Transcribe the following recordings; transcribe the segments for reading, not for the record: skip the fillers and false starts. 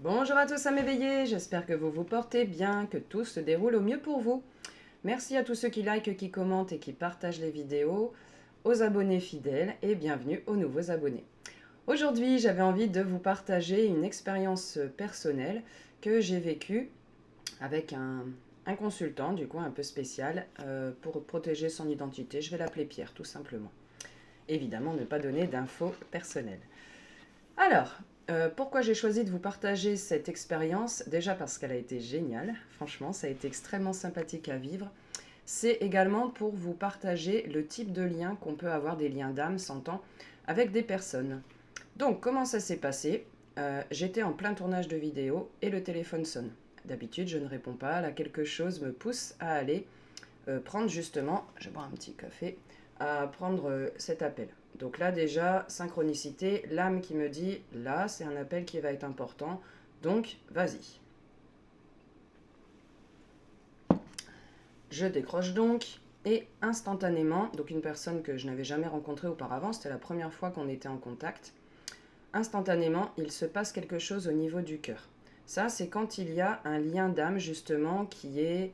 Bonjour à tous à m'éveiller, j'espère que vous vous portez bien, que tout se déroule au mieux pour vous. Merci à tous ceux qui likent, qui commentent et qui partagent les vidéos, aux abonnés fidèles et bienvenue aux nouveaux abonnés. Aujourd'hui, j'avais envie de vous partager une expérience personnelle que j'ai vécue avec un consultant, du coup un peu spécial, pour protéger son identité. Je vais l'appeler Pierre, tout simplement. Évidemment, ne pas donner d'infos personnelles. Alors, pourquoi j'ai choisi de vous partager cette expérience? Déjà parce qu'elle a été géniale, franchement, ça a été extrêmement sympathique à vivre. C'est également pour vous partager le type de lien qu'on peut avoir, des liens d'âme, s'entend, avec des personnes. Donc, comment ça s'est passé? J'étais en plein tournage de vidéo et le téléphone sonne. D'habitude, je ne réponds pas, là, quelque chose me pousse à aller prendre justement, je vais boire un petit café, à prendre cet appel. Donc là déjà, synchronicité, l'âme qui me dit, là c'est un appel qui va être important, donc vas-y. Je décroche donc et instantanément, donc une personne que je n'avais jamais rencontrée auparavant, c'était la première fois qu'on était en contact, instantanément il se passe quelque chose au niveau du cœur. Ça c'est quand il y a un lien d'âme justement qui est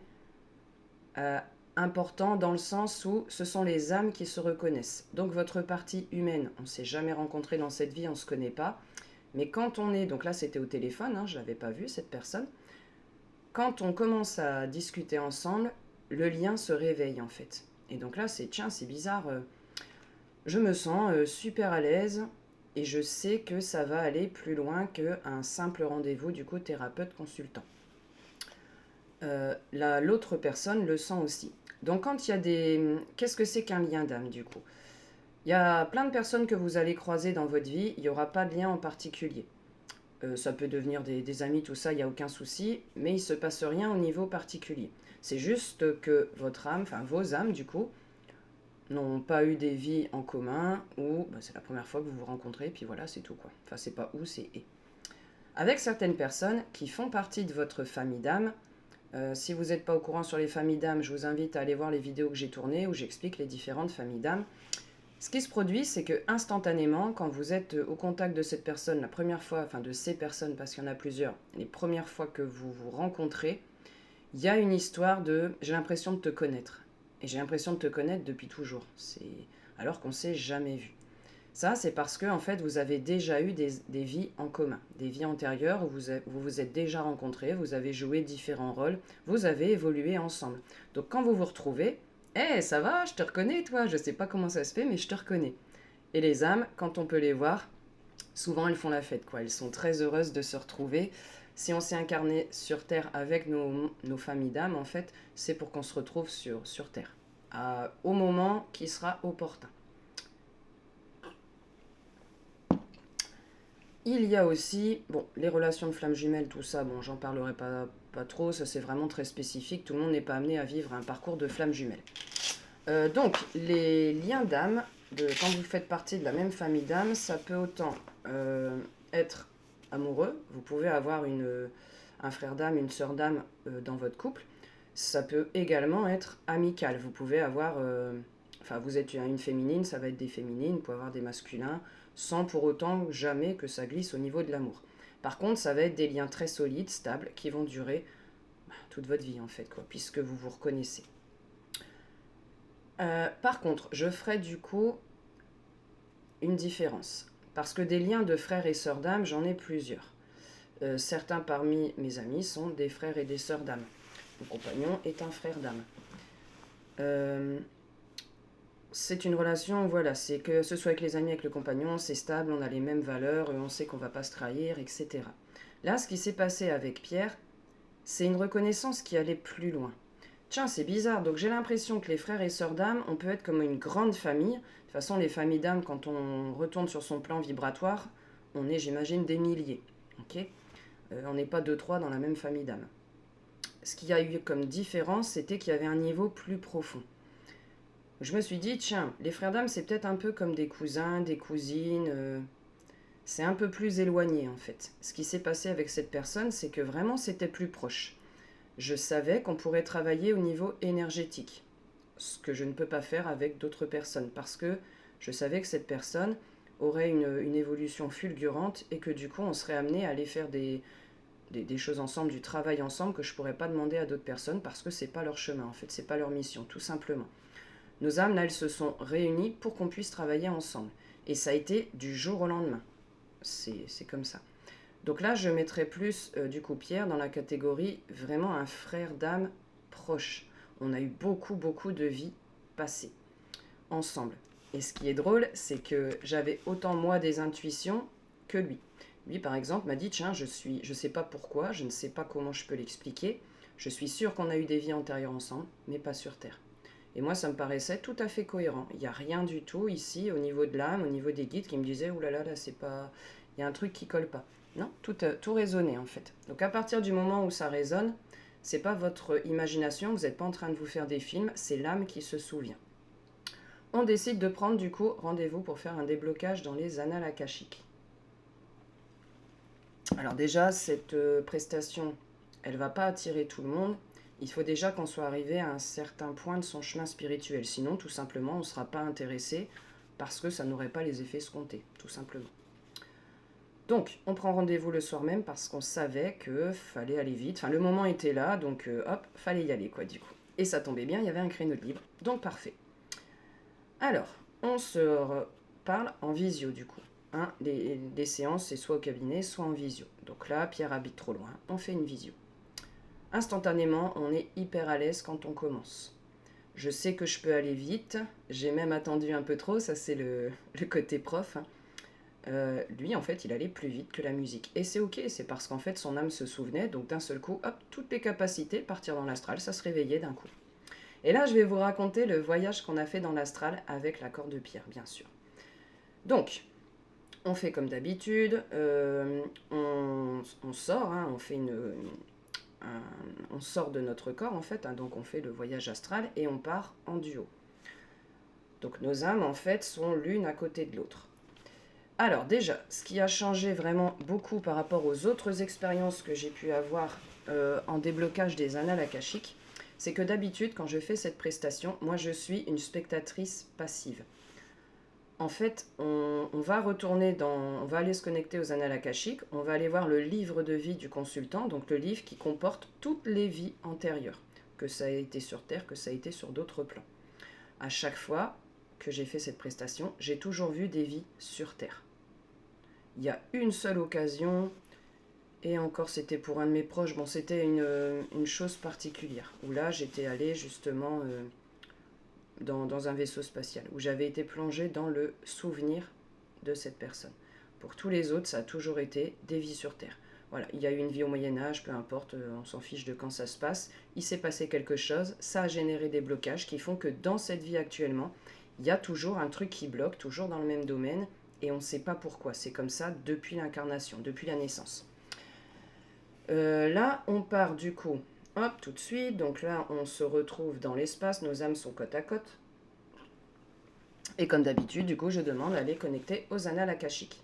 euh, important dans le sens où ce sont les âmes qui se reconnaissent. Donc votre partie humaine, on ne s'est jamais rencontré dans cette vie, on ne se connaît pas. Mais quand on est, donc là c'était au téléphone, hein, je ne l'avais pas vu cette personne, quand on commence à discuter ensemble, le lien se réveille en fait. Et donc là c'est, tiens c'est bizarre, je me sens super à l'aise et je sais que ça va aller plus loin qu'un simple rendez-vous du coup thérapeute-consultant. L'autre personne le sent aussi. Donc quand il y a des... Qu'est-ce que c'est qu'un lien d'âme du coup? Il y a plein de personnes que vous allez croiser dans votre vie, il n'y aura pas de lien en particulier. Ça peut devenir des amis, tout ça, il n'y a aucun souci, mais il ne se passe rien au niveau particulier. C'est juste que votre âme, enfin vos âmes du coup, n'ont pas eu des vies en commun, ou bah, c'est la première fois que vous vous rencontrez, puis voilà, c'est tout quoi. Enfin c'est pas ou, c'est et. Avec certaines personnes qui font partie de votre famille d'âme, si vous n'êtes pas au courant sur les familles d'âmes, je vous invite à aller voir les vidéos que j'ai tournées où j'explique les différentes familles d'âmes. Ce qui se produit, c'est que instantanément, quand vous êtes au contact de cette personne, la première fois, enfin de ces personnes, parce qu'il y en a plusieurs, les premières fois que vous vous rencontrez, il y a une histoire de j'ai l'impression de te connaître. Et j'ai l'impression de te connaître depuis toujours. Alors qu'on ne s'est jamais vu. Ça, c'est parce que en fait, vous avez déjà eu des vies en commun, des vies antérieures où vous vous êtes déjà rencontrés, vous avez joué différents rôles, vous avez évolué ensemble. Donc quand vous vous retrouvez, hé, ça va, je te reconnais, toi, je sais pas comment ça se fait, mais je te reconnais. Et les âmes, quand on peut les voir, souvent elles font la fête, quoi. Elles sont très heureuses de se retrouver. Si on s'est incarné sur Terre avec nos familles d'âmes, en fait, c'est pour qu'on se retrouve sur Terre, au moment qui sera opportun. Il y a aussi, bon, les relations de flammes jumelles, tout ça, bon, j'en parlerai pas trop, ça c'est vraiment très spécifique, tout le monde n'est pas amené à vivre un parcours de flammes jumelles. Donc, les liens d'âme, quand vous faites partie de la même famille d'âme, ça peut autant être amoureux, vous pouvez avoir un frère d'âme, une sœur d'âme dans votre couple, ça peut également être amical, vous pouvez avoir, enfin vous êtes une féminine, ça va être des féminines, vous pouvez avoir des masculins, sans pour autant jamais que ça glisse au niveau de l'amour. Par contre, ça va être des liens très solides, stables, qui vont durer toute votre vie en fait, quoi, puisque vous vous reconnaissez. Par contre, je ferai du coup une différence. Parce que des liens de frères et sœurs d'âme, j'en ai plusieurs. Certains parmi mes amis sont des frères et des sœurs d'âme. Mon compagnon est un frère d'âme. Euh, c'est une relation, voilà, c'est que ce soit avec les amis, avec le compagnon, c'est stable, on a les mêmes valeurs, on sait qu'on va pas se trahir, etc. Là, ce qui s'est passé avec Pierre, c'est une reconnaissance qui allait plus loin. Tiens, c'est bizarre. Donc j'ai l'impression que les frères et sœurs d'âme, on peut être comme une grande famille. De toute façon, les familles d'âme, quand on retourne sur son plan vibratoire, on est, j'imagine, des milliers. Ok. On n'est pas deux, trois dans la même famille d'âme. Ce qu'il y a eu comme différence, c'était qu'il y avait un niveau plus profond. Je me suis dit, tiens, les frères d'âme, c'est peut-être un peu comme des cousins, des cousines. C'est un peu plus éloigné, en fait. Ce qui s'est passé avec cette personne, c'est que vraiment, c'était plus proche. Je savais qu'on pourrait travailler au niveau énergétique, ce que je ne peux pas faire avec d'autres personnes, parce que je savais que cette personne aurait une évolution fulgurante et que du coup on serait amené à aller faire des choses ensemble, du travail ensemble que je ne pourrais pas demander à d'autres personnes parce que ce n'est pas leur chemin, en fait, ce n'est pas leur mission, tout simplement. Nos âmes, là, elles se sont réunies pour qu'on puisse travailler ensemble. Et ça a été du jour au lendemain. C'est comme ça. Donc là, je mettrais plus, du coup, Pierre dans la catégorie vraiment un frère d'âme proche. On a eu beaucoup, beaucoup de vies passées ensemble. Et ce qui est drôle, c'est que j'avais autant moi des intuitions que lui. Lui, par exemple, m'a dit, tiens, je sais pas pourquoi, je ne sais pas comment je peux l'expliquer. Je suis sûr qu'on a eu des vies antérieures ensemble, mais pas sur Terre. Et moi, ça me paraissait tout à fait cohérent. Il n'y a rien du tout ici, au niveau de l'âme, au niveau des guides, qui me disaient, oh là, c'est pas... Il y a un truc qui colle pas. Non, tout résonnait en fait. Donc à partir du moment où ça résonne, c'est pas votre imagination, vous n'êtes pas en train de vous faire des films, c'est l'âme qui se souvient. On décide de prendre du coup rendez-vous pour faire un déblocage dans les annales akashiques. Alors déjà, cette prestation, elle va pas attirer tout le monde. Il faut déjà qu'on soit arrivé à un certain point de son chemin spirituel. Sinon, tout simplement, on ne sera pas intéressé parce que ça n'aurait pas les effets escomptés, tout simplement. Donc, on prend rendez-vous le soir même parce qu'on savait qu'il fallait aller vite. Enfin, le moment était là, donc hop, fallait y aller, quoi, du coup. Et ça tombait bien, il y avait un créneau de libre, donc parfait. Alors, on se parle en visio, du coup. Hein, les séances, c'est soit au cabinet, soit en visio. Donc là, Pierre habite trop loin, on fait une visio. Instantanément, on est hyper à l'aise quand on commence. Je sais que je peux aller vite, j'ai même attendu un peu trop, ça c'est le côté prof. Hein. Lui, en fait, il allait plus vite que la musique. Et c'est ok, c'est parce qu'en fait, son âme se souvenait, donc d'un seul coup, hop, toutes les capacités, partir dans l'astral, ça se réveillait d'un coup. Et là, je vais vous raconter le voyage qu'on a fait dans l'astral avec l'accord de Pierre, bien sûr. Donc, on fait comme d'habitude, on sort, hein, on sort de notre corps, en fait, hein, donc on fait le voyage astral et on part en duo. Donc nos âmes, en fait, sont l'une à côté de l'autre. Alors déjà, ce qui a changé vraiment beaucoup par rapport aux autres expériences que j'ai pu avoir en déblocage des annales akashiques, c'est que d'habitude, quand je fais cette prestation, moi je suis une spectatrice passive. En fait, on va on va aller se connecter aux annales akashiques, on va aller voir le livre de vie du consultant, donc le livre qui comporte toutes les vies antérieures, que ça a été sur Terre, que ça a été sur d'autres plans. À chaque fois que j'ai fait cette prestation, j'ai toujours vu des vies sur Terre. Il y a une seule occasion, et encore c'était pour un de mes proches, bon c'était une chose particulière, où là j'étais allée justement dans un vaisseau spatial, où j'avais été plongée dans le souvenir de cette personne. Pour tous les autres, ça a toujours été des vies sur Terre. Voilà, il y a eu une vie au Moyen-Âge, peu importe, on s'en fiche de quand ça se passe, il s'est passé quelque chose, ça a généré des blocages qui font que dans cette vie actuellement, il y a toujours un truc qui bloque, toujours dans le même domaine, et on ne sait pas pourquoi. C'est comme ça depuis l'incarnation, depuis la naissance. Là, on part du coup, hop, tout de suite. Donc là, on se retrouve dans l'espace, nos âmes sont côte à côte. Et comme d'habitude, du coup, je demande à les connecter aux annales akashiques.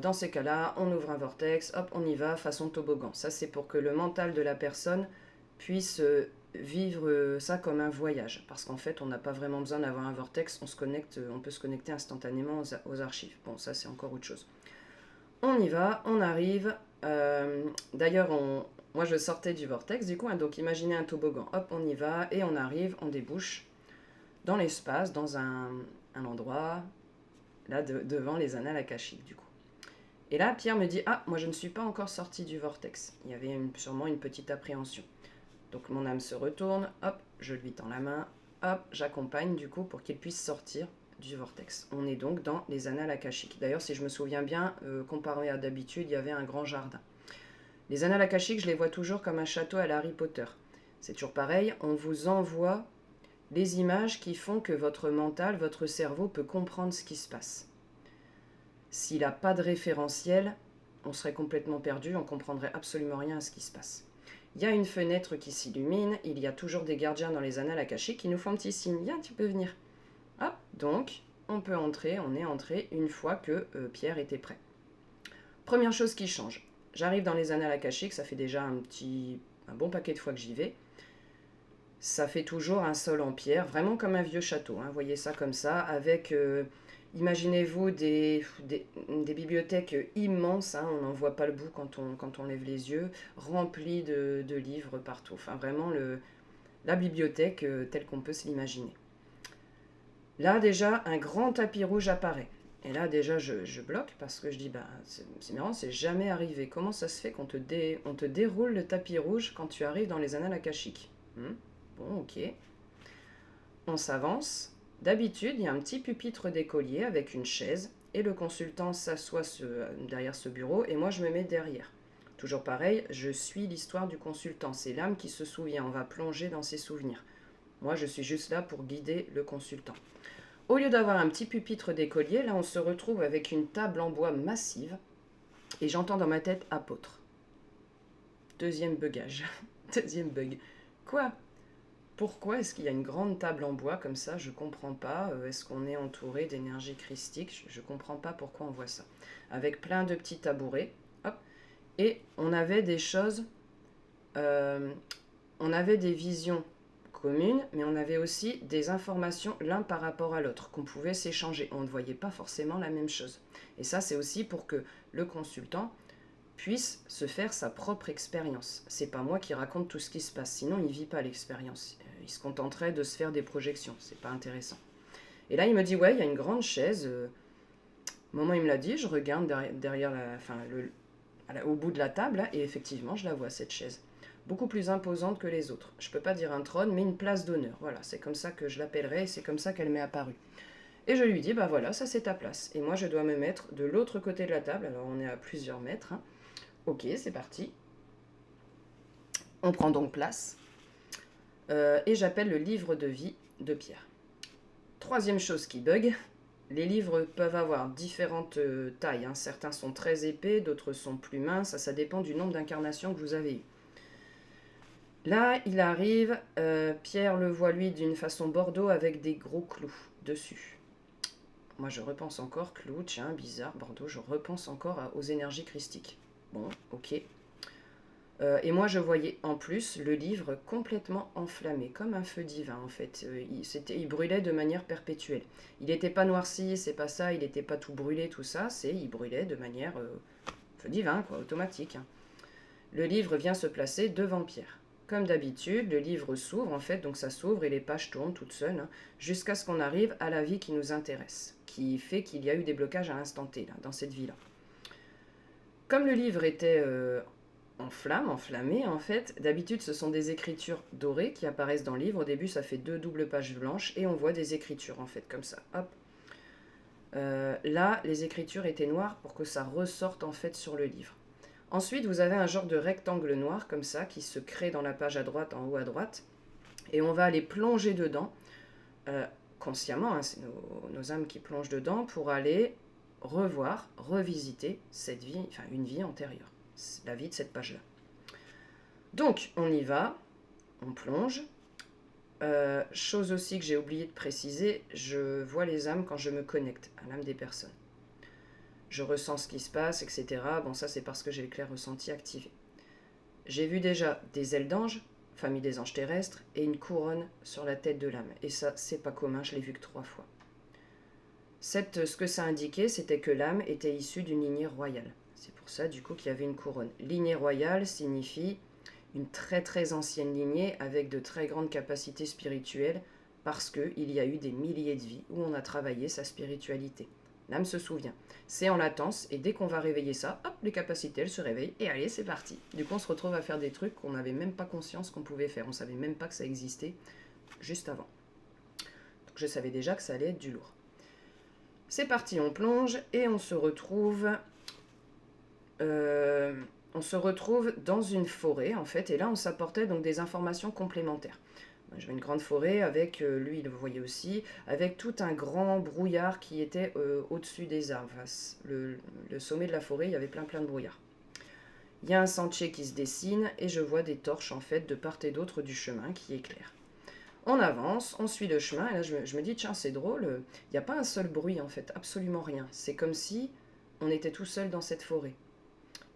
Dans ces cas-là, on ouvre un vortex, hop, on y va, façon toboggan. Ça, c'est pour que le mental de la personne puisse vivre ça comme un voyage. Parce qu'en fait, on n'a pas vraiment besoin d'avoir un vortex, on peut se connecter instantanément aux archives. Bon, ça, c'est encore autre chose. On y va, on arrive. D'ailleurs, moi, je sortais du vortex, du coup, hein, donc imaginez un toboggan. Hop, on y va, et on arrive, on débouche dans l'espace, dans un endroit, là, devant les annales akashiques, du coup. Et là, Pierre me dit, ah, moi je ne suis pas encore sorti du vortex. Il y avait sûrement une petite appréhension. Donc mon âme se retourne, hop, je lui tends la main, hop, j'accompagne du coup pour qu'il puisse sortir du vortex. On est donc dans les annales akashiques. D'ailleurs, si je me souviens bien, comparé à d'habitude, il y avait un grand jardin. Les annales akashiques, je les vois toujours comme un château à la Harry Potter. C'est toujours pareil, on vous envoie les images qui font que votre mental, votre cerveau peut comprendre ce qui se passe. S'il n'a pas de référentiel, on serait complètement perdu, on ne comprendrait absolument rien à ce qui se passe. Il y a une fenêtre qui s'illumine, il y a toujours des gardiens dans les annales akashiques qui nous font un petit signe, viens, tu peux venir. Hop, donc, on peut entrer, on est entré une fois que Pierre était prêt. Première chose qui change, j'arrive dans les annales akashiques, ça fait déjà un bon paquet de fois que j'y vais. Ça fait toujours un sol en pierre, vraiment comme un vieux château, hein, voyez ça comme ça, avec Imaginez-vous des bibliothèques immenses, hein, on n'en voit pas le bout quand on lève les yeux, remplies de livres partout. Enfin, vraiment la bibliothèque telle qu'on peut se l'imaginer. Là, déjà, un grand tapis rouge apparaît. Et là, déjà, je bloque parce que je dis, bah, c'est marrant, c'est jamais arrivé. Comment ça se fait on te déroule le tapis rouge quand tu arrives dans les annales akashiques? Bon, ok. On s'avance. D'habitude, il y a un petit pupitre d'écolier avec une chaise et le consultant s'assoit derrière ce bureau et moi je me mets derrière. Toujours pareil, je suis l'histoire du consultant. C'est l'âme qui se souvient. On va plonger dans ses souvenirs. Moi, je suis juste là pour guider le consultant. Au lieu d'avoir un petit pupitre d'écolier, là, on se retrouve avec une table en bois massive et j'entends dans ma tête apôtre. Deuxième bugage. Deuxième bug. Quoi? Pourquoi est-ce qu'il y a une grande table en bois comme ça? Je comprends pas. Est-ce qu'on est entouré d'énergie christique? Je comprends pas pourquoi on voit ça. Avec plein de petits tabourets. Hop. Et on avait des choses. On avait des visions communes, mais on avait aussi des informations l'un par rapport à l'autre, qu'on pouvait s'échanger. On ne voyait pas forcément la même chose. Et ça, c'est aussi pour que le consultant puisse se faire sa propre expérience. C'est pas moi qui raconte tout ce qui se passe, sinon il vit pas l'expérience. Il se contenterait de se faire des projections, c'est pas intéressant. Et là, il me dit, ouais, il y a une grande chaise. Au moment où il me l'a dit, je regarde derrière au bout de la table, là, et effectivement, je la vois, cette chaise. Beaucoup plus imposante que les autres. Je peux pas dire un trône, mais une place d'honneur. Voilà, c'est comme ça que je l'appellerai, et c'est comme ça qu'elle m'est apparue. Et je lui dis, bah voilà, ça c'est ta place. Et moi, je dois me mettre de l'autre côté de la table, alors on est à plusieurs mètres. Hein. Ok, c'est parti. On prend donc place. Et j'appelle le livre de vie de Pierre. Troisième chose qui bug, les livres peuvent avoir différentes tailles. Hein. Certains sont très épais, d'autres sont plus minces. Ça dépend du nombre d'incarnations que vous avez eues. Là, il arrive, Pierre le voit lui d'une façon bordeaux avec des gros clous dessus. Moi, je repense encore, clous, tiens, bizarre, bordeaux, je repense encore aux énergies christiques. Bon, ok. Et moi, je voyais en plus le livre complètement enflammé, comme un feu divin en fait. Il brûlait de manière perpétuelle. Il n'était pas noirci, c'est pas ça, il n'était pas tout brûlé, tout ça, il brûlait de manière feu divin, quoi, automatique. Hein. Le livre vient se placer devant Pierre. Comme d'habitude, le livre s'ouvre en fait, donc ça s'ouvre et les pages tournent toutes seules, hein, jusqu'à ce qu'on arrive à la vie qui nous intéresse, qui fait qu'il y a eu des blocages à l'instant T, là, dans cette vie-là. Comme le livre était enflammé en fait, d'habitude ce sont des écritures dorées qui apparaissent dans le livre. Au début, ça fait 2 doubles pages blanches et on voit des écritures en fait, comme ça, hop. Là, les écritures étaient noires pour que ça ressorte en fait sur le livre. Ensuite, vous avez un genre de rectangle noir comme ça qui se crée dans la page à droite, en haut à droite. Et on va aller plonger dedans, consciemment, hein, c'est nos âmes qui plongent dedans pour aller revoir, revisiter cette vie, enfin une vie antérieure, la vie de cette page-là. Donc, on y va, on plonge. Chose aussi que j'ai oublié de préciser, je vois les âmes quand je me connecte à l'âme des personnes. Je ressens ce qui se passe, etc. Bon, ça, c'est parce que j'ai le clair ressenti activé. J'ai vu déjà des ailes d'ange, famille des anges terrestres, et une couronne sur la tête de l'âme. Et ça, c'est pas commun, je l'ai vu que 3 fois. Ce que ça indiquait, c'était que l'âme était issue d'une lignée royale. C'est pour ça, du coup, qu'il y avait une couronne. Lignée royale signifie une très très ancienne lignée avec de très grandes capacités spirituelles, parce qu'il y a eu des milliers de vies où on a travaillé sa spiritualité. L'âme se souvient. C'est en latence, et dès qu'on va réveiller ça, hop, les capacités, elles se réveillent, et allez, c'est parti. Du coup, on se retrouve à faire des trucs qu'on n'avait même pas conscience qu'on pouvait faire. On savait même pas que ça existait juste avant. Donc je savais déjà que ça allait être du lourd. C'est parti, on plonge, et on se retrouve dans une forêt, en fait, et là, on s'apportait donc des informations complémentaires. J'avais une grande forêt avec, lui il le voyait aussi, avec tout un grand brouillard qui était au-dessus des arbres. Le sommet de la forêt, il y avait plein de brouillard. Il y a un sentier qui se dessine et je vois des torches en fait de part et d'autre du chemin qui éclairent. On avance, on suit le chemin et là je me dis tiens c'est drôle, il n'y a pas un seul bruit en fait, absolument rien. C'est comme si on était tout seul dans cette forêt.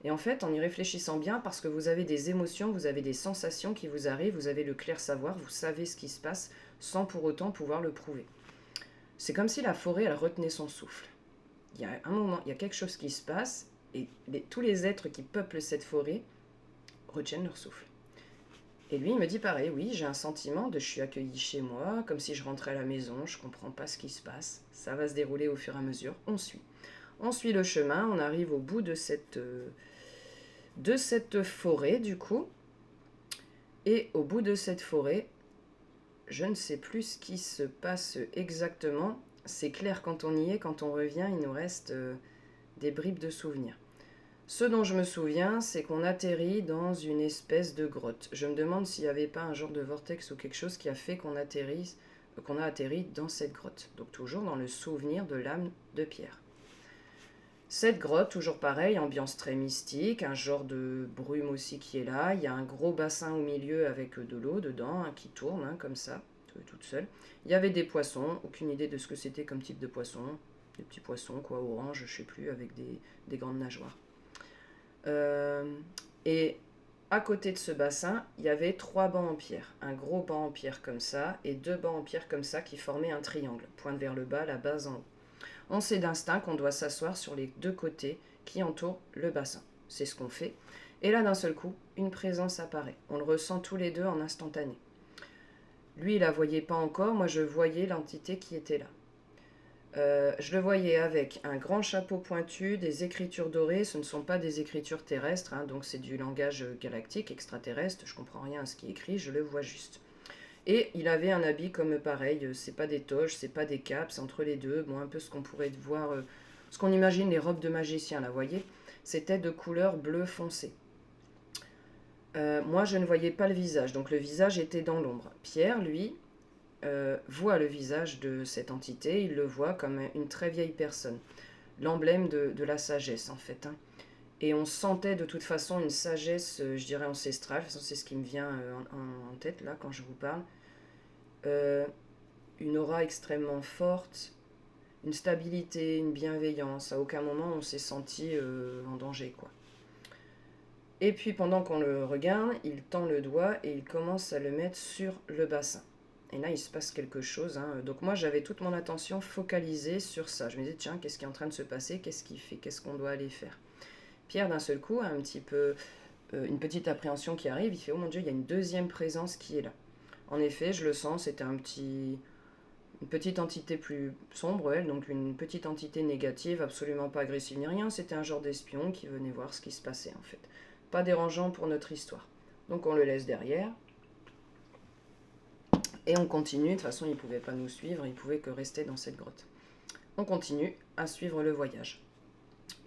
Et en fait, en y réfléchissant bien, parce que vous avez des émotions, vous avez des sensations qui vous arrivent, vous avez le clair savoir, vous savez ce qui se passe, sans pour autant pouvoir le prouver. C'est comme si la forêt, elle retenait son souffle. Il y a un moment, il y a quelque chose qui se passe, et tous les êtres qui peuplent cette forêt retiennent leur souffle. Et lui, il me dit pareil, oui, j'ai un sentiment de je suis accueilli chez moi, comme si je rentrais à la maison, je comprends pas ce qui se passe. Ça va se dérouler au fur et à mesure, on suit. On suit le chemin, on arrive au bout de cette forêt, du coup. Et au bout de cette forêt, je ne sais plus ce qui se passe exactement. C'est clair quand on y est, quand on revient, il nous reste des bribes de souvenirs. Ce dont je me souviens, c'est qu'on atterrit dans une espèce de grotte. Je me demande s'il n'y avait pas un genre de vortex ou quelque chose qui a fait qu'on a atterri dans cette grotte. Donc toujours dans le souvenir de l'âme de Pierre. Cette grotte, toujours pareil, ambiance très mystique, un genre de brume aussi qui est là. Il y a un gros bassin au milieu avec de l'eau dedans, qui tourne comme ça, toute seule. Il y avait des poissons, aucune idée de ce que c'était comme type de poisson. Des petits poissons, quoi, orange, je sais plus, avec des grandes nageoires. Et à côté de ce bassin, il y avait 3 bancs en pierre. Un gros banc en pierre comme ça, et 2 bancs en pierre comme ça qui formaient un triangle, pointe vers le bas, la base en haut. On sait d'instinct qu'on doit s'asseoir sur les 2 côtés qui entourent le bassin. C'est ce qu'on fait. Et là, d'un seul coup, une présence apparaît. On le ressent tous les deux en instantané. Lui, il la voyait pas encore. Moi, je voyais l'entité qui était là. Je le voyais avec un grand chapeau pointu, des écritures dorées. Ce ne sont pas des écritures terrestres, donc c'est du langage galactique, extraterrestre. Je comprends rien à ce qui est écrit, je le vois juste. Et il avait un habit comme pareil, c'est pas des toges, c'est pas des capes, c'est entre les deux. Bon, un peu ce qu'on pourrait voir, ce qu'on imagine les robes de magicien, là, vous voyez. C'était de couleur bleu foncé. Moi, je ne voyais pas le visage, donc le visage était dans l'ombre. Pierre, lui, voit le visage de cette entité, il le voit comme une très vieille personne. L'emblème de la sagesse, en fait. Et on sentait de toute façon une sagesse, je dirais ancestrale. De toute façon, c'est ce qui me vient en tête là quand je vous parle. Une aura extrêmement forte, une stabilité, une bienveillance. À aucun moment on s'est senti en danger, quoi. Et puis pendant qu'on le regarde, il tend le doigt et il commence à le mettre sur le bassin. Et là, il se passe quelque chose. Donc moi, j'avais toute mon attention focalisée sur ça. Je me disais, tiens, qu'est-ce qui est en train de se passer? Qu'est-ce qu'il fait? Qu'est-ce qu'on doit aller faire? Pierre, d'un seul coup, a un petit peu une petite appréhension qui arrive. Il fait, oh mon Dieu, il y a une deuxième présence qui est là. En effet, je le sens, c'était une petite entité plus sombre, elle, donc une petite entité négative, absolument pas agressive ni rien. C'était un genre d'espion qui venait voir ce qui se passait, en fait. Pas dérangeant pour notre histoire. Donc on le laisse derrière. Et on continue. De toute façon, il ne pouvait pas nous suivre, il ne pouvait que rester dans cette grotte. On continue à suivre le voyage.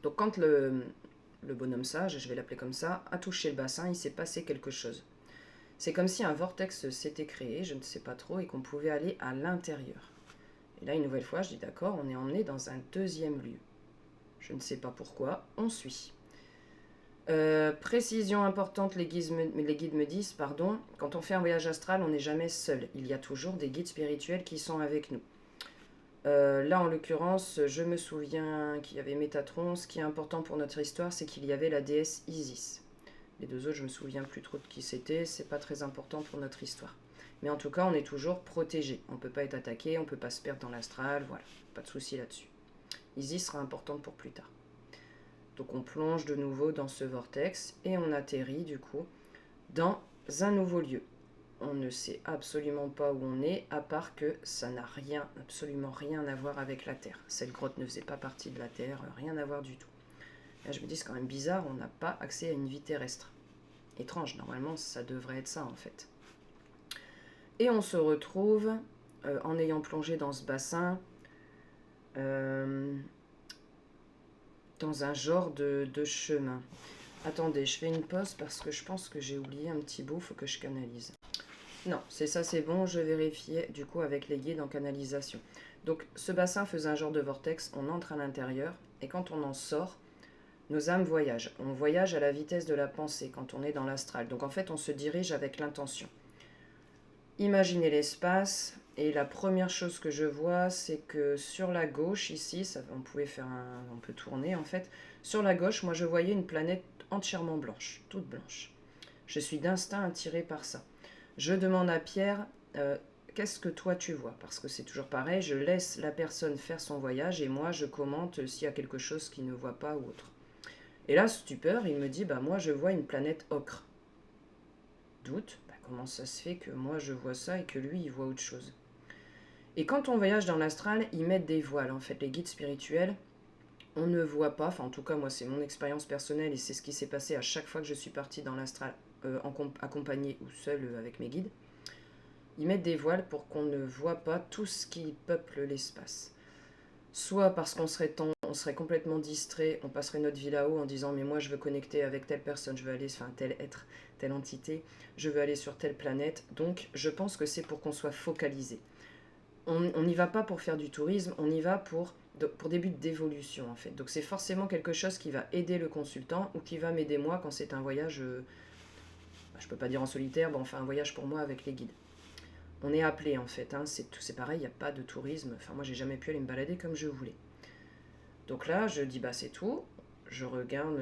Donc quand le bonhomme sage, je vais l'appeler comme ça, a touché le bassin, il s'est passé quelque chose. C'est comme si un vortex s'était créé, je ne sais pas trop, et qu'on pouvait aller à l'intérieur. Et là, une nouvelle fois, je dis d'accord, on est emmené dans un deuxième lieu. Je ne sais pas pourquoi, on suit. Précision importante, les guides me disent, pardon, quand on fait un voyage astral, on n'est jamais seul. Il y a toujours des guides spirituels qui sont avec nous. Là, en l'occurrence, je me souviens qu'il y avait Métatron. Ce qui est important pour notre histoire, c'est qu'il y avait la déesse Isis. Les 2 autres, je me souviens plus trop de qui c'était. C'est pas très important pour notre histoire. Mais en tout cas, on est toujours protégé. On ne peut pas être attaqué, on ne peut pas se perdre dans l'astral. Voilà, pas de souci là-dessus. Isis sera importante pour plus tard. Donc on plonge de nouveau dans ce vortex et on atterrit du coup dans un nouveau lieu. On ne sait absolument pas où on est, à part que ça n'a rien, absolument rien à voir avec la Terre. Cette grotte ne faisait pas partie de la Terre, rien à voir du tout. Là, je me dis, c'est quand même bizarre, on n'a pas accès à une vie terrestre. Étrange, normalement, ça devrait être ça, en fait. Et on se retrouve, en ayant plongé dans ce bassin, dans un genre de chemin. Attendez, je fais une pause parce que je pense que j'ai oublié un petit bout, il faut que je canalise. Non, c'est ça, c'est bon, je vérifiais du coup avec les guides en canalisation. Donc ce bassin faisait un genre de vortex, on entre à l'intérieur et quand on en sort, nos âmes voyagent. On voyage à la vitesse de la pensée quand on est dans l'astral. Donc en fait, on se dirige avec l'intention. Imaginez l'espace et la première chose que je vois, c'est que sur la gauche ici, on peut tourner en fait. Sur la gauche, moi je voyais une planète entièrement blanche, toute blanche. Je suis d'instinct attiré par ça. Je demande à Pierre qu'est-ce que toi tu vois? Parce que c'est toujours pareil, je laisse la personne faire son voyage et moi je commente s'il y a quelque chose qu'il ne voit pas ou autre. Et là, stupeur, il me dit, bah moi je vois une planète ocre. Doute, bah, comment ça se fait que moi je vois ça et que lui il voit autre chose? Et quand on voyage dans l'astral, ils mettent des voiles, en fait, les guides spirituels. On ne voit pas, enfin en tout cas moi c'est mon expérience personnelle et c'est ce qui s'est passé à chaque fois que je suis partie dans l'astral, accompagnée ou seule avec mes guides. Ils mettent des voiles pour qu'on ne voit pas tout ce qui peuple l'espace. Soit parce on serait complètement distrait, on passerait notre vie là-haut en disant mais moi je veux connecter avec telle personne, je veux aller, enfin tel être, telle entité, je veux aller sur telle planète. Donc je pense que c'est pour qu'on soit focalisé. On n'y va pas pour faire du tourisme, on y va pour des buts d'évolution en fait. Donc c'est forcément quelque chose qui va aider le consultant ou qui va m'aider moi quand c'est un voyage, je peux pas dire en solitaire, bon, enfin un voyage pour moi avec les guides. On est appelé en fait, hein, c'est pareil, il n'y a pas de tourisme. Enfin moi j'ai jamais pu aller me balader comme je voulais. Donc là je dis bah c'est tout, je regarde,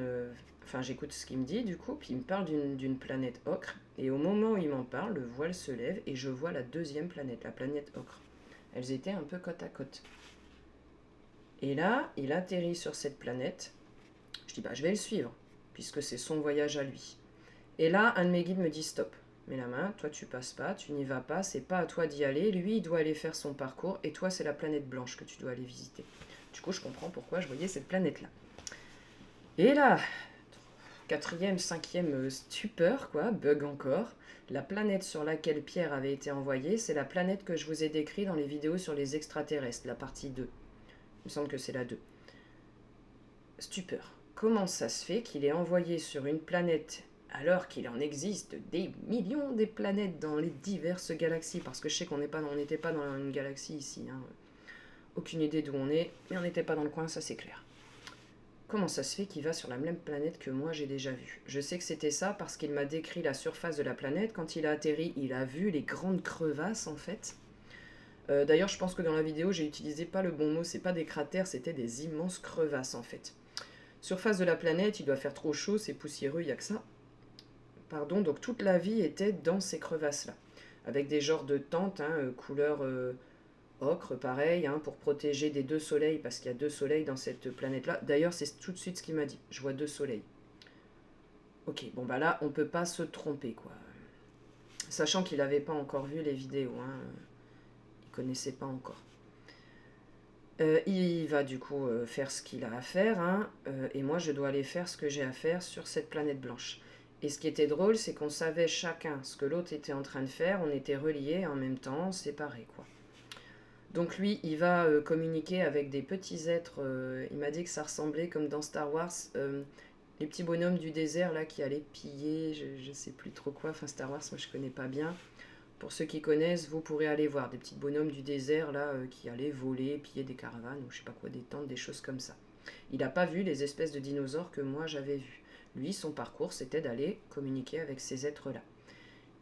enfin j'écoute ce qu'il me dit du coup, puis il me parle d'une planète ocre, et au moment où il m'en parle, le voile se lève et je vois la deuxième planète, la planète ocre. Elles étaient un peu côte à côte. Et là, il atterrit sur cette planète. Je dis, bah, je vais le suivre, puisque c'est son voyage à lui. Et là, un de mes guides me dit, stop. Mets la main, toi tu passes pas, tu n'y vas pas, c'est pas à toi d'y aller. Lui, il doit aller faire son parcours, et toi, c'est la planète blanche que tu dois aller visiter. Du coup, je comprends pourquoi je voyais cette planète-là. Et là, quatrième, cinquième stupeur, quoi, bug encore. La planète sur laquelle Pierre avait été envoyé, c'est la planète que je vous ai décrite dans les vidéos sur les extraterrestres, la partie 2. Il me semble que c'est la 2. Stupeur. Comment ça se fait qu'il est envoyé sur une planète alors qu'il en existe des millions de planètes dans les diverses galaxies? Parce que je sais qu'on n'était pas dans une galaxie ici. Hein. Aucune idée d'où on est, mais on n'était pas dans le coin, ça c'est clair. Comment ça se fait qu'il va sur la même planète que moi j'ai déjà vu? Je sais que c'était ça parce qu'il m'a décrit la surface de la planète. Quand il a atterri, il a vu les grandes crevasses en fait. D'ailleurs, je pense que dans la vidéo, j'ai utilisé pas le bon mot, c'est pas des cratères, c'était des immenses crevasses en fait. Surface de la planète, il doit faire trop chaud, c'est poussiéreux, il n'y a que ça. Pardon, donc toute la vie était dans ces crevasses-là. Avec des genres de tentes, hein, couleur ocre, pareil, hein, pour protéger des deux soleils, parce qu'il y a deux soleils dans cette planète-là. D'ailleurs, c'est tout de suite ce qu'il m'a dit. Je vois deux soleils. Ok, bon bah là, on peut pas se tromper, quoi. Sachant qu'il n'avait pas encore vu les vidéos, hein. Il connaissait pas encore. Il va du coup faire ce qu'il a à faire, hein, et moi je dois aller faire ce que j'ai à faire sur cette planète blanche. Et ce qui était drôle, c'est qu'on savait chacun ce que l'autre était en train de faire, on était reliés en même temps, séparés quoi. Donc lui, il va communiquer avec des petits êtres, il m'a dit que ça ressemblait comme dans Star Wars, les petits bonhommes du désert là qui allaient piller, je sais plus trop quoi, enfin Star Wars moi je connais pas bien. Pour ceux qui connaissent, vous pourrez aller voir des petits bonhommes du désert là qui allaient voler, piller des caravanes ou je sais pas quoi, des tentes, des choses comme ça. Il n'a pas vu les espèces de dinosaures que moi j'avais vues. Lui, son parcours, c'était d'aller communiquer avec ces êtres-là.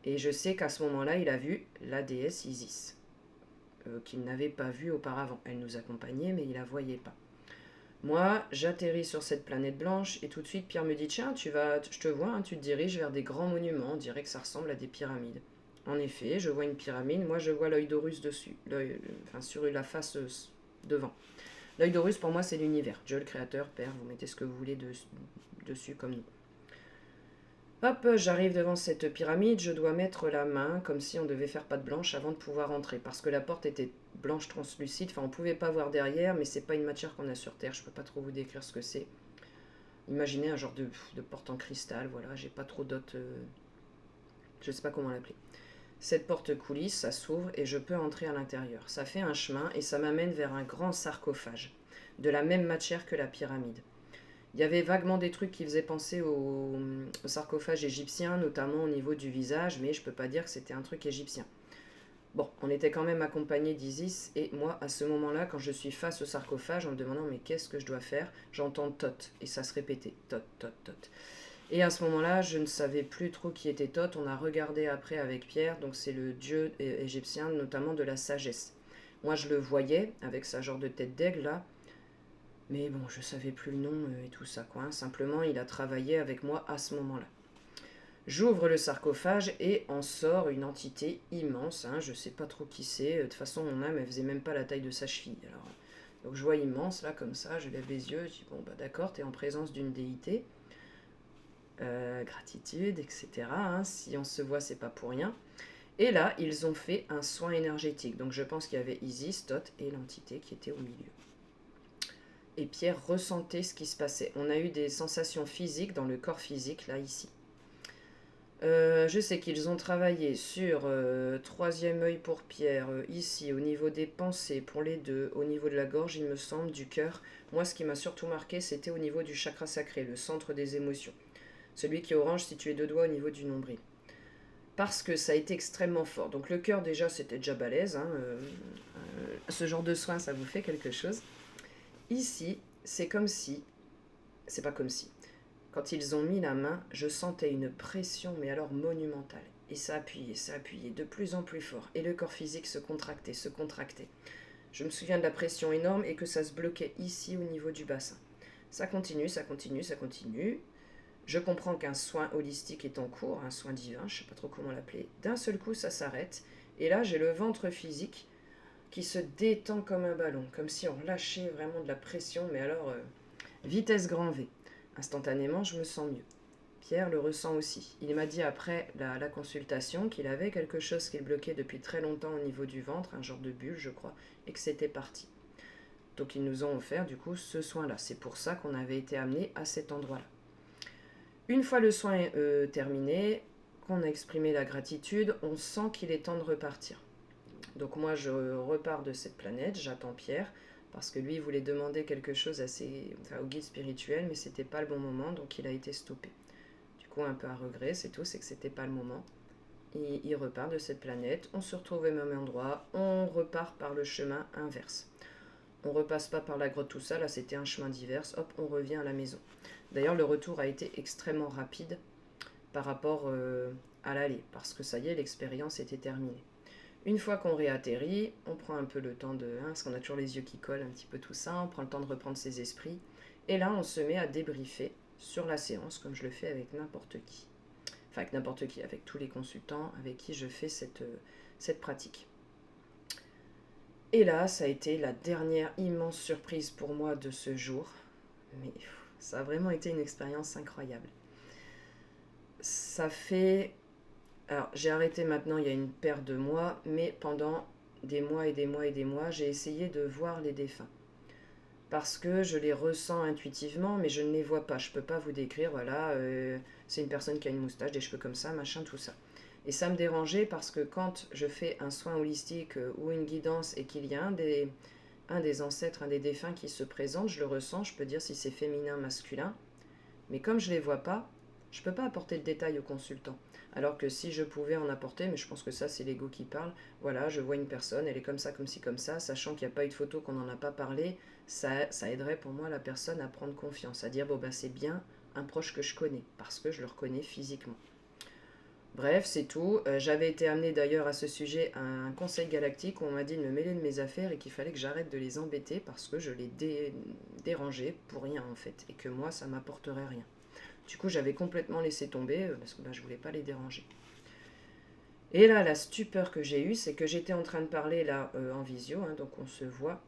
Et je sais qu'à ce moment-là, il a vu la déesse Isis, qu'il n'avait pas vue auparavant. Elle nous accompagnait, mais il la voyait pas. Moi, j'atterris sur cette planète blanche et tout de suite, Pierre me dit tiens, je te vois, hein, tu te diriges vers des grands monuments, on dirait que ça ressemble à des pyramides. En effet, je vois une pyramide, moi je vois l'œil d'Horus dessus, enfin sur la face devant. L'œil d'Horus pour moi c'est l'univers, Dieu le créateur, Père, vous mettez ce que vous voulez dessus comme nous. Hop, j'arrive devant cette pyramide, je dois mettre la main comme si on devait faire patte blanche avant de pouvoir entrer, parce que la porte était blanche translucide, enfin on pouvait pas voir derrière, mais c'est pas une matière qu'on a sur Terre, je peux pas trop vous décrire ce que c'est. Imaginez un genre de porte en cristal, voilà, j'ai pas trop d'autres... je sais pas comment l'appeler. Cette porte coulisse, ça s'ouvre et je peux entrer à l'intérieur. Ça fait un chemin et ça m'amène vers un grand sarcophage, de la même matière que la pyramide. Il y avait vaguement des trucs qui faisaient penser au sarcophage égyptien, notamment au niveau du visage, mais je peux pas dire que c'était un truc égyptien. Bon, on était quand même accompagné d'Isis, et moi, à ce moment-là, quand je suis face au sarcophage, en me demandant mais qu'est-ce que je dois faire, j'entends Tot, et ça se répétait, Tot, Tot, Tot. Et à ce moment-là, je ne savais plus trop qui était Thoth. On a regardé après avec Pierre, donc c'est le dieu égyptien, notamment de la sagesse. Moi, je le voyais avec sa genre de tête d'aigle là, mais bon, je savais plus le nom et tout ça quoi. Hein. Simplement, il a travaillé avec moi à ce moment-là. J'ouvre le sarcophage et en sort une entité immense, hein, je sais pas trop qui c'est, de toute façon mon âme elle faisait même pas la taille de sa cheville. Alors, donc je vois immense là comme ça, je lève les yeux, je dis bon bah d'accord, t'es en présence d'une déité, gratitude, etc. Hein, si on se voit c'est pas pour rien. Et là ils ont fait un soin énergétique, donc je pense qu'il y avait Isis, Thoth et l'entité qui était au milieu. Et Pierre ressentait ce qui se passait. On a eu des sensations physiques dans le corps physique là ici. Je sais qu'ils ont travaillé sur troisième œil pour Pierre, ici, au niveau des pensées, pour les deux, au niveau de la gorge, il me semble, du cœur. Moi, ce qui m'a surtout marqué, c'était au niveau du chakra sacré, le centre des émotions. Celui qui est orange, situé deux doigts au niveau du nombril. Parce que ça a été extrêmement fort. Donc le cœur, déjà, c'était déjà balèze. Hein, ce genre de soin, ça vous fait quelque chose. Ici, c'est comme si... C'est pas comme si. Quand ils ont mis la main, je sentais une pression, mais alors monumentale. Et ça appuyait, de plus en plus fort. Et le corps physique se contractait, se contractait. Je me souviens de la pression énorme et que ça se bloquait ici au niveau du bassin. Ça continue, ça continue, ça continue. Je comprends qu'un soin holistique est en cours, un soin divin, je ne sais pas trop comment l'appeler. D'un seul coup, ça s'arrête. Et là, j'ai le ventre physique qui se détend comme un ballon, comme si on lâchait vraiment de la pression, mais alors vitesse grand V. Instantanément, je me sens mieux. Pierre le ressent aussi. Il m'a dit après la consultation qu'il avait quelque chose qu'il bloquait depuis très longtemps au niveau du ventre, un genre de bulle, je crois, et que c'était parti. Donc ils nous ont offert du coup ce soin-là. C'est pour ça qu'on avait été amené à cet endroit-là. Une fois le soin terminé, qu'on a exprimé la gratitude, on sent qu'il est temps de repartir. Donc moi je repars de cette planète, j'attends Pierre, parce que lui il voulait demander quelque chose au guide spirituel, mais c'était pas le bon moment, donc il a été stoppé. Du coup un peu à regret, c'est tout, c'est que c'était pas le moment. Il repart de cette planète, on se retrouve au même endroit, on repart par le chemin inverse. On repasse pas par la grotte tout ça, là c'était un chemin divers, hop, on revient à la maison. D'ailleurs le retour a été extrêmement rapide par rapport à l'aller, parce que ça y est, l'expérience était terminée. Une fois qu'on réatterrit, on prend un peu le temps de... Hein, parce qu'on a toujours les yeux qui collent, un petit peu tout ça, on prend le temps de reprendre ses esprits. Et là, on se met à débriefer sur la séance, comme je le fais avec n'importe qui. Enfin, avec n'importe qui, avec tous les consultants avec qui je fais cette pratique. Et là, ça a été la dernière immense surprise pour moi de ce jour. Mais ça a vraiment été une expérience incroyable. Ça fait... Alors, j'ai arrêté maintenant il y a une paire de mois, mais pendant des mois et des mois et des mois, j'ai essayé de voir les défunts. Parce que je les ressens intuitivement, mais je ne les vois pas. Je ne peux pas vous décrire, voilà, c'est une personne qui a une moustache, des cheveux comme ça, machin, tout ça. Et ça me dérangeait parce que quand je fais un soin holistique ou une guidance et qu'il y a un des ancêtres, un des défunts qui se présente, je le ressens, je peux dire si c'est féminin, masculin. Mais comme je ne les vois pas, je ne peux pas apporter le détail au consultant. Alors que si je pouvais en apporter, mais je pense que ça c'est l'ego qui parle, voilà, je vois une personne, elle est comme ça, comme ci, comme ça, sachant qu'il n'y a pas eu de photo, qu'on n'en a pas parlé, ça aiderait pour moi la personne à prendre confiance, à dire bon bah c'est bien un proche que je connais, parce que je le reconnais physiquement. Bref, c'est tout. J'avais été amené d'ailleurs à ce sujet à un conseil galactique où on m'a dit de me mêler de mes affaires et qu'il fallait que j'arrête de les embêter parce que je les dérangeais pour rien en fait, et que moi ça m'apporterait rien. Du coup, j'avais complètement laissé tomber parce que je voulais pas les déranger. Et là, la stupeur que j'ai eue, c'est que j'étais en train de parler là en visio, hein, donc on se voit.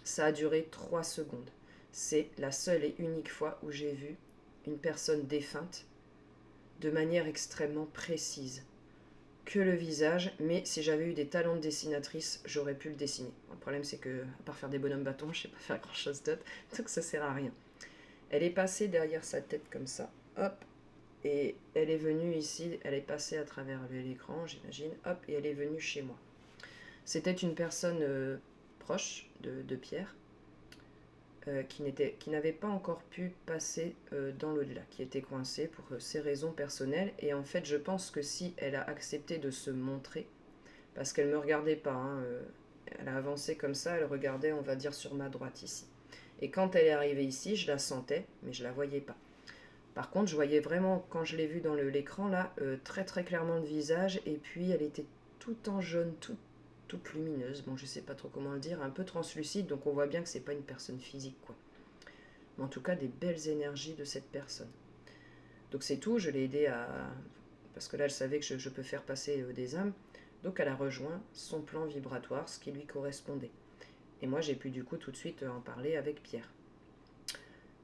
Ça a duré 3 secondes. C'est la seule et unique fois où j'ai vu une personne défunte de manière extrêmement précise. Que le visage, mais si j'avais eu des talents de dessinatrice, j'aurais pu le dessiner. Le problème, c'est que, à part faire des bonhommes bâtons, je sais pas faire grand chose d'autre, donc ça sert à rien. Elle est passée derrière sa tête comme ça, hop, et elle est venue ici, elle est passée à travers l'écran, j'imagine, hop, et elle est venue chez moi. C'était une personne proche de Pierre, qui n'avait pas encore pu passer dans l'au-delà, qui était coincée pour ses raisons personnelles. Et en fait, je pense que si elle a accepté de se montrer, parce qu'elle ne me regardait pas, hein, elle a avancé comme ça, elle regardait, on va dire, sur ma droite ici. Et quand elle est arrivée ici, je la sentais, mais je ne la voyais pas. Par contre, je voyais vraiment, quand je l'ai vue dans l'écran, là, très très clairement le visage, et puis elle était tout en jaune, toute lumineuse, bon je sais pas trop comment le dire, un peu translucide, donc on voit bien que c'est pas une personne physique quoi. Mais en tout cas des belles énergies de cette personne. Donc c'est tout, je l'ai aidée à... Parce que là, elle savait que je peux faire passer des âmes. Donc elle a rejoint son plan vibratoire, ce qui lui correspondait. Et moi, j'ai pu du coup tout de suite en parler avec Pierre.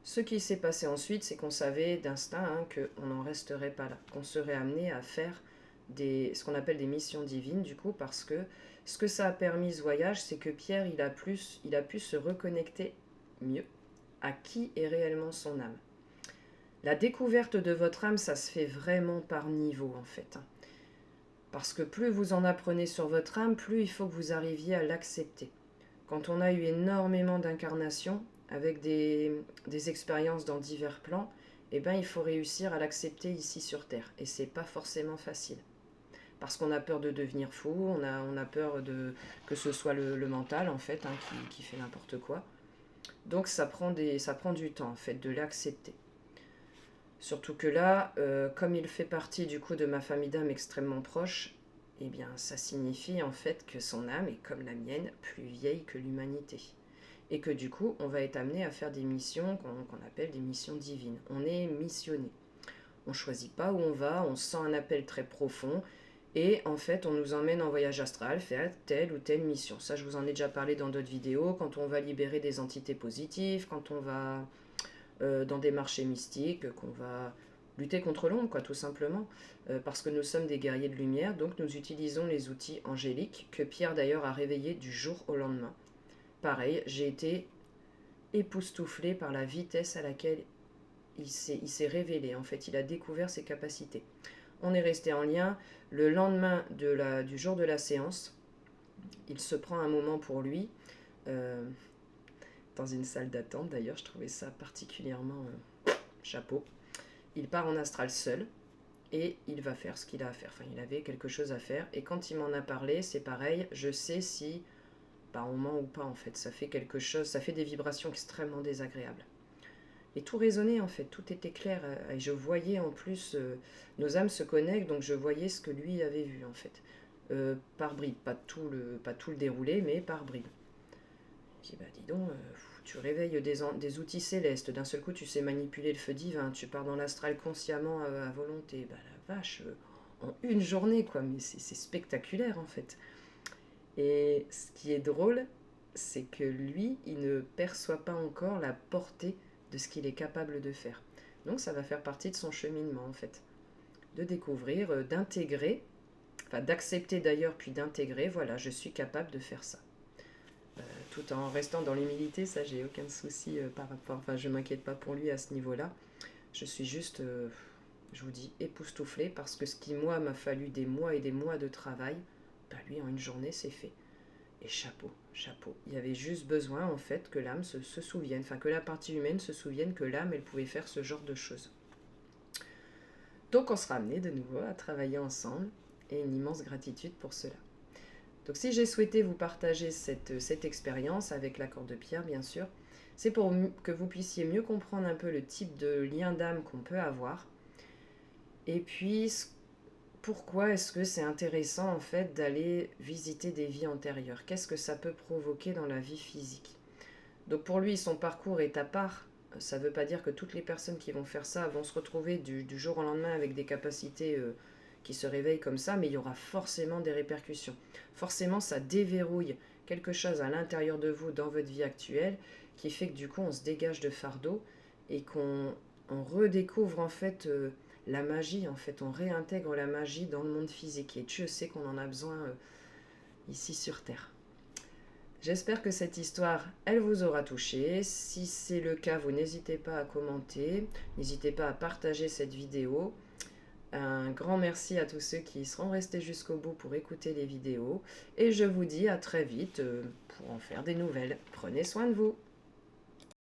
Ce qui s'est passé ensuite, c'est qu'on savait d'instinct qu'on n'en resterait pas là, qu'on serait amené à faire ce qu'on appelle des missions divines, du coup, parce que ce que ça a permis ce voyage, c'est que Pierre, il a pu se reconnecter mieux à qui est réellement son âme. La découverte de votre âme, ça se fait vraiment par niveau, en fait. Parce que plus vous en apprenez sur votre âme, plus il faut que vous arriviez à l'accepter. Quand on a eu énormément d'incarnations, avec des expériences dans divers plans, eh ben, il faut réussir à l'accepter ici sur Terre. Et c'est pas forcément facile. Parce qu'on a peur de devenir fou, on a peur que ce soit le mental, en fait, qui fait n'importe quoi. Donc ça prend du temps, en fait, de l'accepter. Surtout que là, comme il fait partie du coup de ma famille d'âme extrêmement proche, eh bien ça signifie en fait que son âme est comme la mienne, plus vieille que l'humanité. Et que du coup, on va être amené à faire des missions qu'on appelle des missions divines. On est missionné. On ne choisit pas où on va, on sent un appel très profond, et en fait, on nous emmène en voyage astral, faire telle ou telle mission. Ça, je vous en ai déjà parlé dans d'autres vidéos, quand on va libérer des entités positives, quand on va dans des marchés mystiques, qu'on va lutter contre l'ombre, quoi, tout simplement, parce que nous sommes des guerriers de lumière, donc nous utilisons les outils angéliques, que Pierre d'ailleurs a réveillés du jour au lendemain. Pareil, j'ai été époustouflé par la vitesse à laquelle il s'est révélé, en fait, il a découvert ses capacités. On est resté en lien. Le lendemain du jour de la séance, il se prend un moment pour lui, euh, dans une salle d'attente d'ailleurs, je trouvais ça particulièrement chapeau. Il part en astral seul et il va faire ce qu'il a à faire. Enfin, il avait quelque chose à faire et quand il m'en a parlé, c'est pareil, je sais si on ment ou pas en fait. Ça fait quelque chose, ça fait des vibrations extrêmement désagréables. Et tout résonnait en fait, tout était clair. Et je voyais en plus, nos âmes se connectent, donc je voyais ce que lui avait vu en fait. Par bribes, pas tout le déroulé, mais par bribes. Je dis, bah dis donc, tu réveilles des outils célestes, d'un seul coup tu sais manipuler le feu divin, tu pars dans l'astral consciemment à volonté. Bah la vache, en une journée quoi, mais c'est spectaculaire en fait. Et ce qui est drôle, c'est que lui, il ne perçoit pas encore la portée de ce qu'il est capable de faire. Donc ça va faire partie de son cheminement en fait. De découvrir, d'intégrer, enfin d'accepter d'ailleurs puis d'intégrer, voilà, je suis capable de faire ça. Tout en restant dans l'humilité, ça j'ai aucun souci par rapport, enfin je m'inquiète pas pour lui à ce niveau-là. Je suis juste, je vous dis, époustouflée parce que ce qui moi m'a fallu des mois et des mois de travail, bah lui en une journée c'est fait. Et chapeau, chapeau. Il y avait juste besoin en fait que l'âme se souvienne, enfin que la partie humaine se souvienne que l'âme elle pouvait faire ce genre de choses. Donc on sera amené de nouveau à travailler ensemble et une immense gratitude pour cela. Donc si j'ai souhaité vous partager cette expérience avec l'accord de Pierre, bien sûr, c'est pour que vous puissiez mieux comprendre un peu le type de lien d'âme qu'on peut avoir. Et puis, pourquoi est-ce que c'est intéressant en fait d'aller visiter des vies antérieures? Qu'est-ce que ça peut provoquer dans la vie physique? Donc pour lui, son parcours est à part. Ça ne veut pas dire que toutes les personnes qui vont faire ça vont se retrouver du jour au lendemain avec des capacités qui se réveillent comme ça, mais il y aura forcément des répercussions. Forcément, ça déverrouille quelque chose à l'intérieur de vous dans votre vie actuelle qui fait que du coup, on se dégage de fardeau et qu'on redécouvre en fait la magie. En fait, on réintègre la magie dans le monde physique et Dieu sait qu'on en a besoin ici sur Terre. J'espère que cette histoire, elle vous aura touché. Si c'est le cas, vous n'hésitez pas à commenter, n'hésitez pas à partager cette vidéo. Un grand merci à tous ceux qui seront restés jusqu'au bout pour écouter les vidéos. Et je vous dis à très vite pour en faire des nouvelles. Prenez soin de vous.